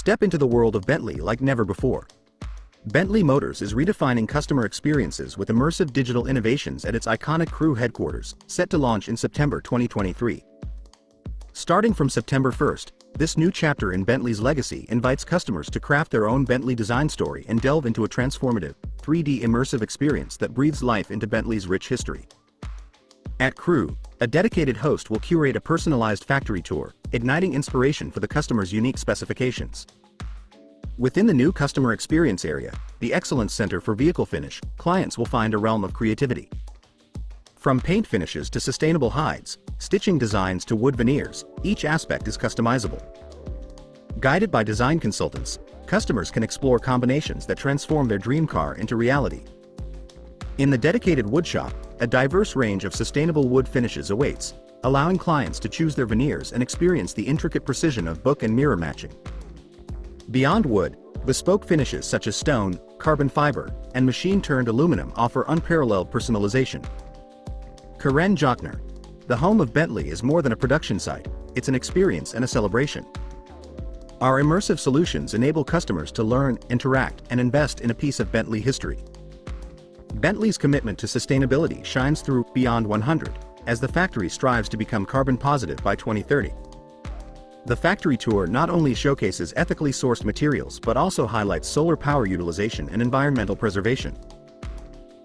Step into the world of Bentley like never before. Bentley Motors is redefining customer experiences with immersive digital innovations at its iconic Crewe headquarters, set to launch in September 2023. Starting from September 1st, this new chapter in Bentley's legacy invites customers to craft their own Bentley design story and delve into a transformative, 3D immersive experience that breathes life into Bentley's rich history. At Crewe, a dedicated host will curate a personalized factory tour, igniting inspiration for the customer's unique specifications. Within the new customer experience area, the Excellence Center for Vehicle Finish, clients will find a realm of creativity. From paint finishes to sustainable hides, stitching designs to wood veneers, each aspect is customizable. Guided by design consultants, customers can explore combinations that transform their dream car into reality. In the dedicated wood shop, a diverse range of sustainable wood finishes awaits, allowing clients to choose their veneers and experience the intricate precision of book and mirror matching. Beyond wood, bespoke finishes such as stone, carbon fiber, and machine-turned aluminum offer unparalleled personalization. Crewe, the home of Bentley, is more than a production site, it's an experience and a celebration. Our immersive solutions enable customers to learn, interact, and invest in a piece of Bentley history. Bentley's commitment to sustainability shines through Beyond 100, as the factory strives to become carbon positive by 2030. The factory tour not only showcases ethically sourced materials but also highlights solar power utilization and environmental preservation.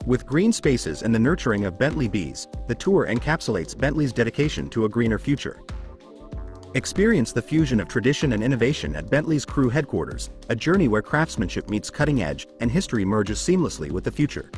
With green spaces and the nurturing of Bentley bees, the tour encapsulates Bentley's dedication to a greener future. Experience the fusion of tradition and innovation at Bentley's Crewe headquarters, a journey where craftsmanship meets cutting edge and history merges seamlessly with the future.